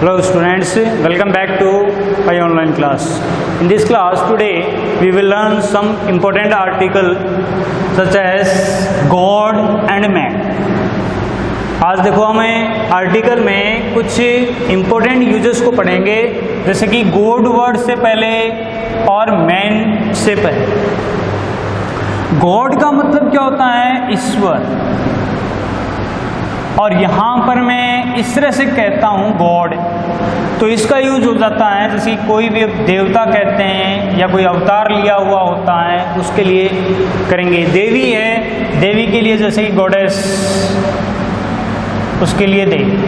Hello students, welcome back to my online class. In this class today we will learn some important article such as God and man. आज देखो हमें article में कुछ important uses को पढ़ेंगे, जैसे कि गॉड वर्ड से पहले और मैन से पहले। गॉड का मतलब क्या होता है? ईश्वर। और यहाँ पर मैं इस तरह से कहता हूँ गॉड, तो इसका यूज हो जाता है जैसे कोई भी देवता कहते हैं या कोई अवतार लिया हुआ होता है उसके लिए करेंगे। देवी है, देवी के लिए जैसे कि गॉडेस, उसके लिए देवी।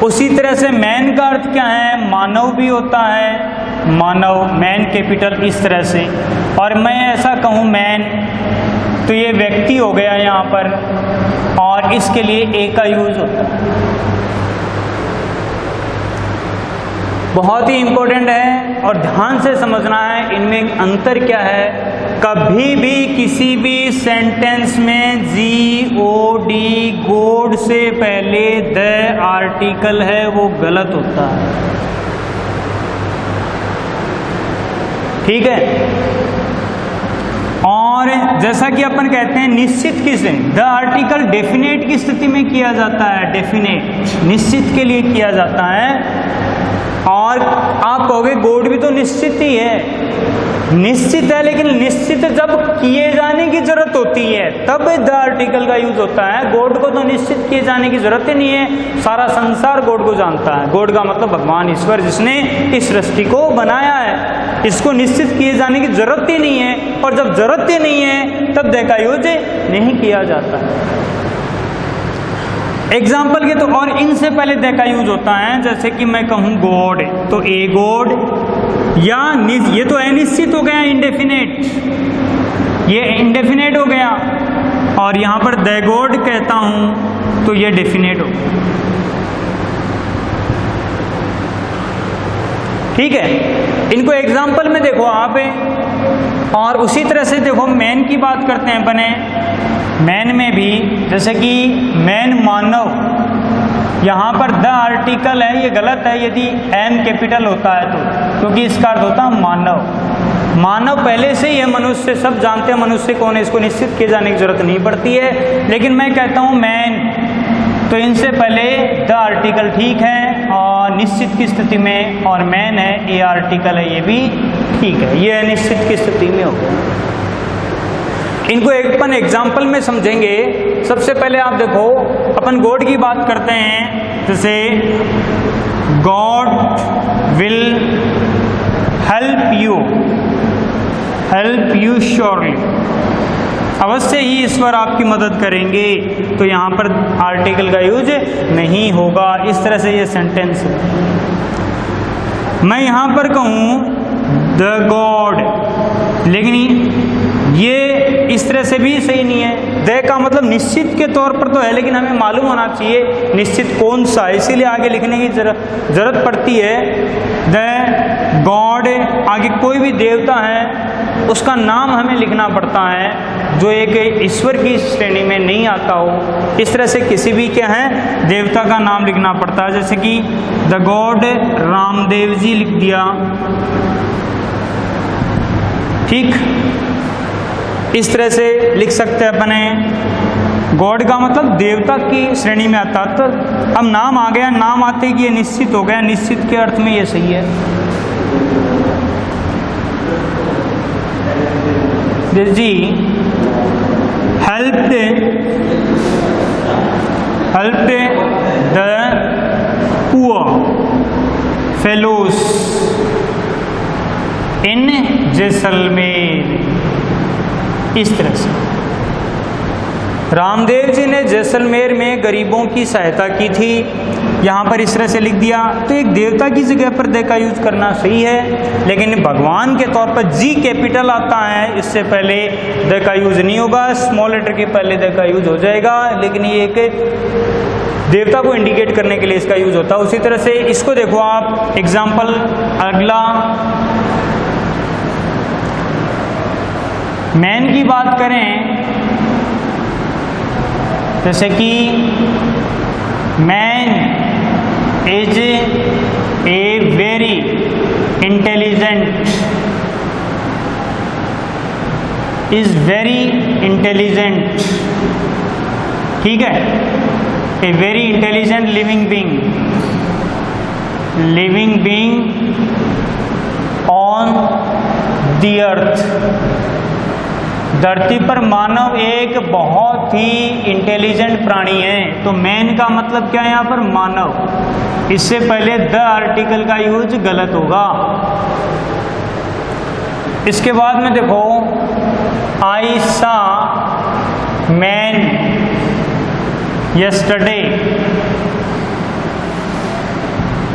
उसी तरह से मैन का अर्थ क्या है? मानव भी होता है, मानव, मैन कैपिटल इस तरह से। और मैं ऐसा कहूँ मैन, तो ये व्यक्ति हो गया यहाँ पर, और इसके लिए ए का यूज होता है। बहुत ही इंपॉर्टेंट है और ध्यान से समझना है इनमें अंतर क्या है। कभी भी किसी भी सेंटेंस में GOD, गॉड से पहले द आर्टिकल है वो गलत होता है, ठीक है। और जैसा कि अपन कहते हैं निश्चित किसे, द आर्टिकल डेफिनेट की स्थिति में किया जाता है, डेफिनेट निश्चित के लिए किया जाता है। और आप कहोगे गॉड भी तो निश्चित ही है, निश्चित है, लेकिन निश्चित जब किए जाने की जरूरत होती है तब द आर्टिकल का यूज होता है। गॉड को तो निश्चित किए जाने की जरूरत ही नहीं है, सारा संसार गॉड को जानता है। गॉड का मतलब भगवान ईश्वर, जिसने इस सृष्टि को बनाया है, इसको निश्चित किए जाने की जरूरत ही नहीं है। और जब जरूरत ही नहीं है तब द का यूज नहीं किया जाता है। एग्जाम्पल के तो और इनसे पहले द का यूज होता है, जैसे कि मैं कहूँ गॉड, तो ए गॉड, या ये तो अनिश्चित हो गया, इंडेफिनेट, ये इंडेफिनेट हो गया। और यहाँ पर द गॉड कहता हूँ तो ये डेफिनेट हो गया, ठीक है। इनको एग्जाम्पल में देखो आप। और उसी तरह से देखो मैन की बात करते हैं बने, मैन में भी जैसे कि मैन मानव, यहाँ पर द आर्टिकल है, ये गलत है यदि एम कैपिटल होता है तो, क्योंकि इसका अर्थ होता है मानव। मानव पहले से ही है, मनुष्य, सब जानते हैं मनुष्य कौन है, इसको निश्चित किए जाने की जरूरत नहीं पड़ती है। लेकिन मैं कहता हूँ मैन, तो इनसे पहले द आर्टिकल ठीक है और निश्चित की स्थिति में, और मैन है, ए आर्टिकल है, ये भी ठीक है, ये निश्चित की स्थिति में होगा। इनको अपन एग्जाम्पल में समझेंगे। सबसे पहले आप देखो, अपन गॉड की बात करते हैं, जैसे God will help you surely, अवश्य ही ईश्वर आपकी मदद करेंगे, तो यहाँ पर आर्टिकल का यूज नहीं होगा। इस तरह से ये सेंटेंस है। मैं यहाँ पर कहूँ द गॉड, लेकिन ये इस तरह से भी सही नहीं है। द का मतलब निश्चित के तौर पर तो है, लेकिन हमें मालूम होना चाहिए निश्चित कौन सा, इसीलिए आगे लिखने की जरूरत पड़ती है। द गॉड, आगे कोई भी देवता है उसका नाम हमें लिखना पड़ता है, जो एक ईश्वर की श्रेणी में नहीं आता हो। इस तरह से किसी भी क्या है देवता का नाम लिखना पड़ता है, जैसे कि द गॉड रामदेव जी लिख दिया, ठीक। इस तरह से लिख सकते हैं अपने। गॉड का मतलब देवता की श्रेणी में आता, तो अब नाम आ गया, नाम आते कि ये निश्चित हो गया, निश्चित के अर्थ में ये सही है। जी हेल्प द पुअर फेलोज इन जैसलमेर, इस तरह से रामदेव जी ने जैसलमेर में गरीबों की सहायता की थी, यहाँ पर इस तरह से लिख दिया। तो एक देवता की जगह पर द का यूज करना सही है, लेकिन भगवान के तौर पर जी कैपिटल आता है, इससे पहले द का यूज नहीं होगा, स्मॉल लेटर के पहले द का यूज हो जाएगा, लेकिन ये एक देवता को इंडिकेट करने के लिए इसका यूज होता है। उसी तरह से इसको देखो आप, एग्जाम्पल अगला मैन की बात करें, जैसे कि man is a very intelligent, is very intelligent, ठीक है, a very intelligent living being, living being on the earth, धरती पर मानव एक बहुत ही इंटेलिजेंट प्राणी है। तो मैन का मतलब क्या है यहाँ पर? मानव। इससे पहले द आर्टिकल का यूज गलत होगा। इसके बाद में देखो, आई सा मैन यस्टरडे,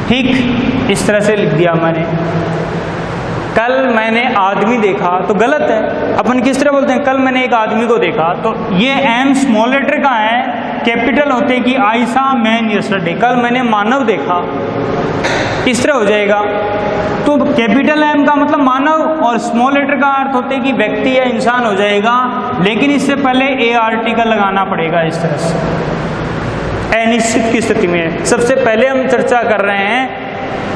ठीक इस तरह से लिख दिया मैंने, कल मैंने आदमी देखा, तो गलत है। अपन किस तरह बोलते हैं? कल मैंने एक आदमी को देखा, तो ये एम स्मॉल लेटर का है, कैपिटल होते कि आई सा मैन यस्टरडे, कल मैंने मानव देखा, इस तरह हो जाएगा। तो कैपिटल एम का मतलब मानव और स्मॉल लेटर का अर्थ होते कि व्यक्ति या इंसान हो जाएगा, लेकिन इससे पहले ए आर्टिकल लगाना पड़ेगा इस तरह से। अनिश्चित की स्थिति में सबसे पहले हम चर्चा कर रहे हैं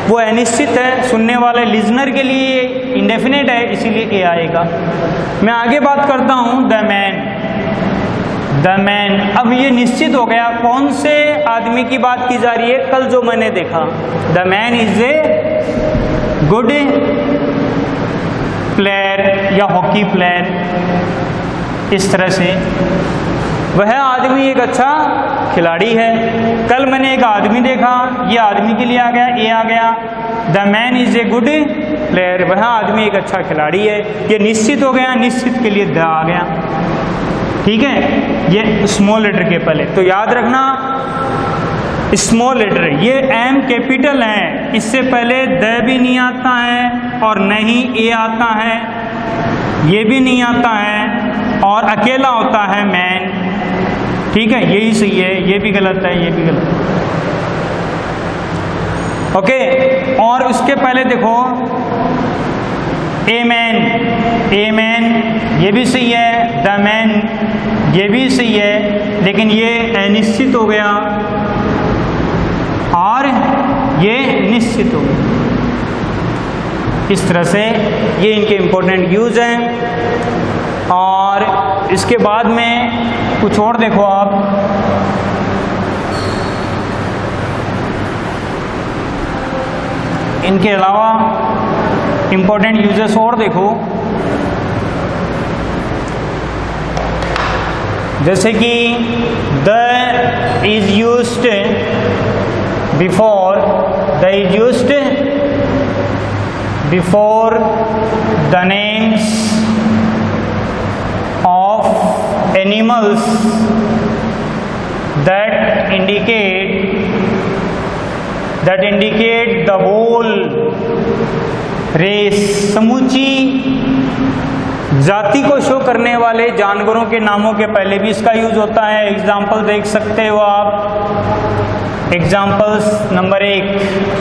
वो अनिश्चित है, सुनने वाले लिजनर के लिए इंडेफिनेट है, इसीलिए ए आएगा। मैं आगे बात करता हूं, द मैन, द मैन। अब ये निश्चित हो गया कौन से आदमी की बात की जा रही है? कल जो मैंने देखा। The man is a good player या हॉकी प्लेयर, इस तरह से वह आदमी एक अच्छा खिलाड़ी है। कल मैंने एक आदमी देखा, ये आदमी के लिए आ गया, ए आ गया। The man is a good player, वह आदमी एक अच्छा खिलाड़ी है। ये निश्चित हो गया, निश्चित के लिए द आ गया, ठीक है, ये स्मॉल लेटर के पहले। तो याद रखना स्मॉल लेटर, ये एम कैपिटल है, इससे पहले द भी नहीं आता है और नहीं ए आता है, ये भी नहीं आता है और अकेला होता है मैन, ठीक है, यही सही है, ये भी गलत है, ये भी गलत है, ओके। और उसके पहले देखो ए मैन, ए मैन ये भी सही है, द मैन ये भी सही है, लेकिन ये अनिश्चित हो गया और ये निश्चित हो गया। इस तरह से ये इनके इंपॉर्टेंट यूज हैं। और इसके बाद में कुछ और देखो आप, इनके अलावा इंपॉर्टेंट यूजेस और देखो, जैसे कि the is used before, the is used before the names of animals that indicate the whole race, समूची जाति को शो करने वाले जानवरों के नामों के पहले भी इसका यूज होता है। एग्जाम्पल देख सकते हो आप। एग्जाम्पल्स नंबर 1,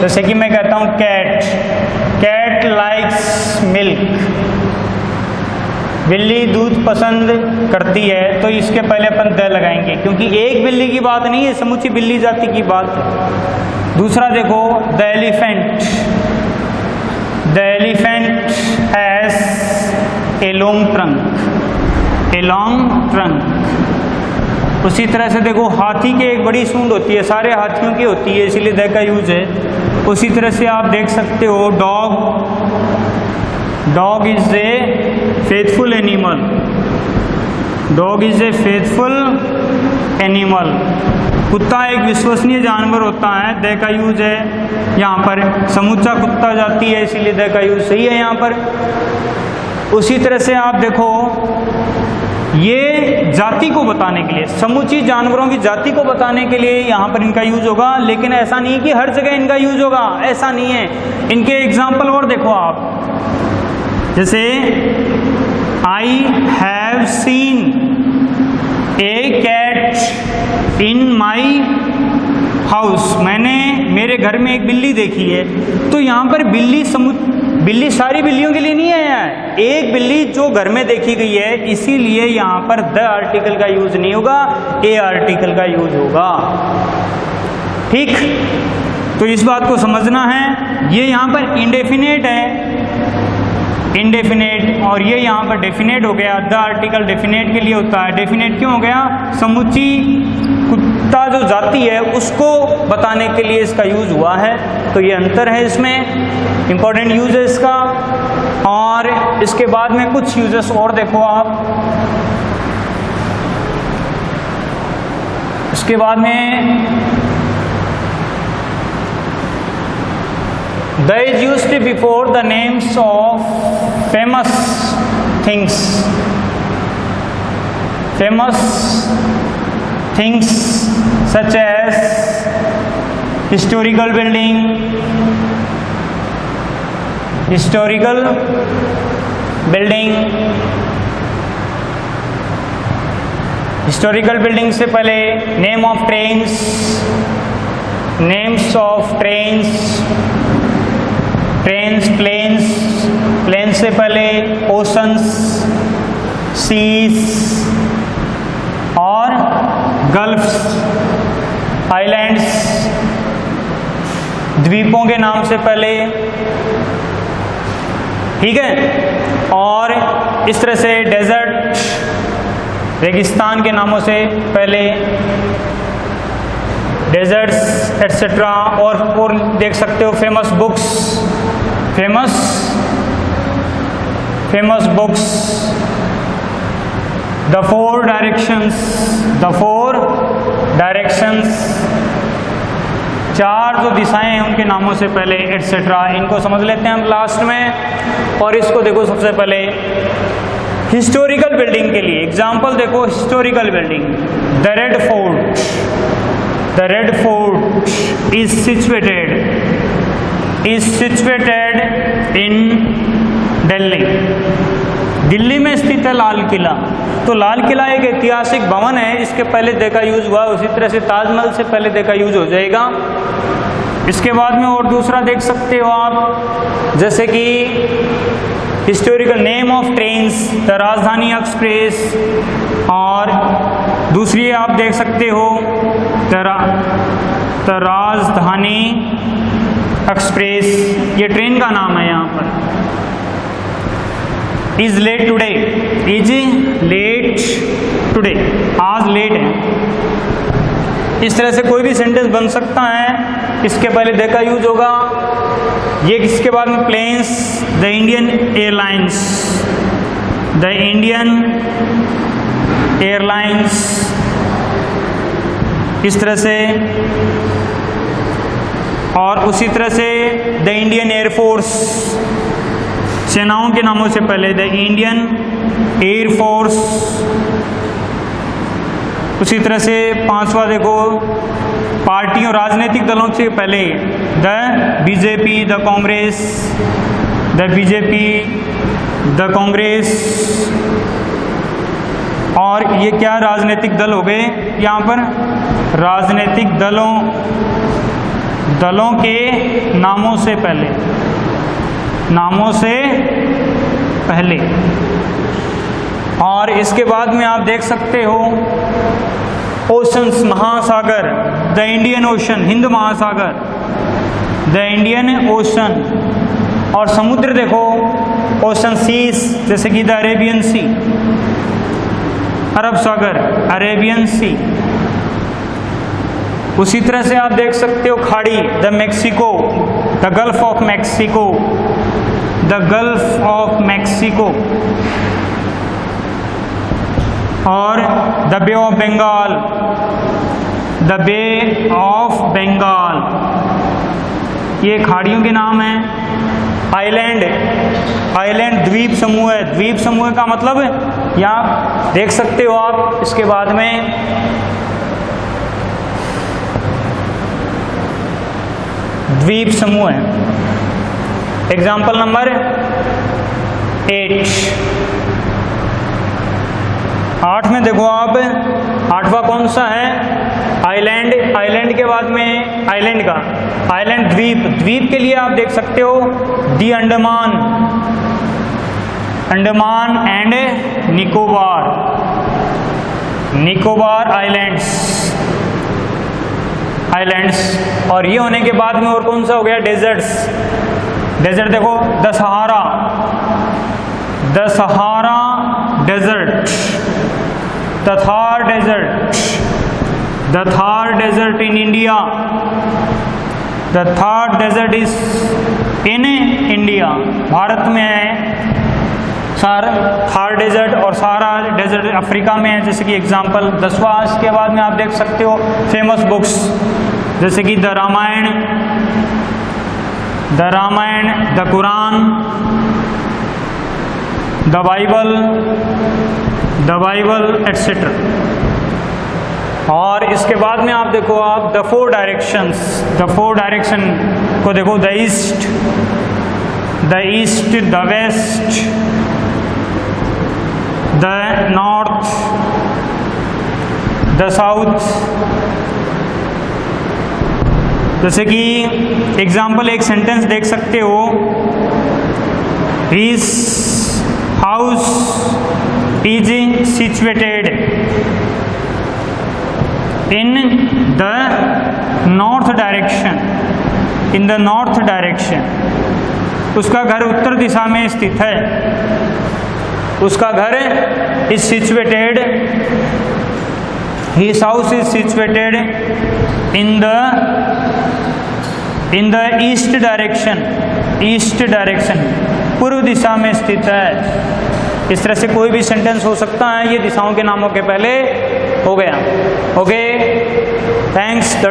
जैसे कि मैं कहता हूँ कैट, कैट लाइक्स मिल्क, बिल्ली दूध पसंद करती है, तो इसके पहले अपन द लगाएंगे क्योंकि एक बिल्ली की बात नहीं है, समूची बिल्ली जाति की बात है। दूसरा देखो the elephant, the elephant has a long trunk, a long trunk. उसी तरह से देखो हाथी के एक बड़ी सूंड होती है, सारे हाथियों की होती है, इसीलिए द का यूज है। उसी तरह से आप देख सकते हो dog, dog is a faithful animal, dog is a faithful animal. कुत्ता एक विश्वसनीय जानवर होता है, द का यूज है यहाँ पर। समूचा कुत्ता जाती है, इसीलिए द का यूज सही है यहाँ पर। उसी तरह से आप देखो ये जाति को बताने के लिए, समूची जानवरों की जाति को बताने के लिए यहाँ पर इनका यूज होगा, लेकिन ऐसा नहीं कि हर जगह इनका यूज होगा, ऐसा नहीं है। इनके एग्जाम्पल और देखो आप, जैसे I have seen a cat in my house, मैंने मेरे घर में एक बिल्ली देखी है। तो यहाँ पर बिल्ली सारी बिल्लियों के लिए नहीं है, एक बिल्ली जो घर में देखी गई है, इसीलिए यहाँ पर द आर्टिकल का यूज नहीं होगा, ए आर्टिकल का यूज होगा। ठीक, तो इस बात को समझना है। ये यहाँ पर इंडेफिनेट है, इंडेफिनेट, और ये यहाँ पर डेफिनेट हो गया। द आर्टिकल डेफिनेट के लिए होता है। डेफिनेट क्यों हो गया? समुची कुत्ता जो जाति है उसको बताने के लिए इसका यूज हुआ है। तो ये अंतर है इसमें, इंपॉर्टेंट यूज है इसका। और इसके बाद में कुछ यूजेस और देखो आप। इसके बाद में the is used before the names of famous things. Famous things such as historical building, historical building, historical building से पहले name of trains, names of trains, trains, planes, plane से पहले ओशंस, सीज और गल्फ्स, आइलैंड्स, द्वीपों के नाम से पहले, ठीक है। और इस तरह से डेजर्ट, रेगिस्तान के नामों से पहले, डेजर्ट्स एट्सेट्रा। और देख सकते हो famous books, famous books, the four directions, चार जो दिशाएं हैं उनके नामों से पहले, एट्सेट्रा। इनको समझ लेते हैं हम लास्ट में। और इसको देखो सबसे पहले हिस्टोरिकल बिल्डिंग के लिए एग्जाम्पल देखो। Historical building, the red fort is situated in Delhi. Delhi में स्थित है लाल किला। तो लाल किला एक ऐतिहासिक भवन है, इसके पहले दे का यूज हुआ। उसी तरह से ताजमहल से पहले दे का यूज हो जाएगा। इसके बाद में और दूसरा देख सकते हो आप, जैसे कि historical name of trains, the राजधानी एक्सप्रेस। और दूसरी आप देख सकते हो द राजधानी एक्सप्रेस, ये ट्रेन का नाम है। यहाँ पर is late today, is late today, आज लेट है। इस तरह से कोई भी सेंटेंस बन सकता है। इसके पहले दे का यूज होगा। ये इसके बाद में planes, the Indian airlines, the Indian airlines, इस तरह से। और उसी तरह से द इंडियन एयरफोर्स, सेनाओं के नामों से पहले द इंडियन एयरफोर्स। उसी तरह से पांचवा देखो, पार्टियों राजनीतिक दलों से पहले the BJP, the Congress, the BJP, the Congress. और ये क्या राजनीतिक दल हो गए यहाँ पर? राजनीतिक दलों के नामों से पहले, नामों से पहले। और इसके बाद में आप देख सकते हो ओशंस, महासागर, द इंडियन ओशन, हिंद महासागर, द इंडियन ओशन। और समुद्र देखो, ओशन सीज, जैसे कि द अरेबियन सी, अरब सागर, अरेबियन सी। उसी तरह से आप देख सकते हो खाड़ी, the Mexico, the gulf of Mexico, the gulf of Mexico. और the bay of Bengal, the bay of Bengal, ये खाड़ियों के नाम हैं। आइलैंड, आइलैंड द्वीप समूह है। द्वीप समूह का मतलब यहाँ देख सकते हो आप। इसके बाद में द्वीप समूह है। एग्जाम्पल नंबर 8 में देखो आप, 8वां कौन सा है? आइलैंड। आइलैंड के बाद में आइलैंड का, आइलैंड द्वीप, द्वीप के लिए आप देख सकते हो the Andaman, Andaman and Nicobar, Nicobar islands, islands. और ये होने के बाद में और कौन सा हो गया, डेजर्ट्स। डेजर्ट देखो, the Sahara desert, the Thar desert, the Thar desert in India, the Thar desert is in India, Bharat में है थार डेजर्ट, और सारा डेजर्ट अफ्रीका में है, जैसे कि एग्जांपल 10वां। इसके बाद में आप देख सकते हो फेमस बुक्स जैसे कि the Ramayana, the Quran, the Bible etcetera. और इसके बाद में आप देखो, आप द 4 डायरेक्शन को देखो, the east, the west, the north, the south. जैसे कि एग्जाम्पल एक सेंटेंस देख सकते हो, his house is situated in the north direction, in the north direction. उसका घर उत्तर दिशा में स्थित है, उसका घर is situated, his house is situated in the east direction, पूर्व दिशा में स्थित है। इस तरह से कोई भी सेंटेंस हो सकता है, ये दिशाओं के नामों के पहले हो गया। Okay, thanks.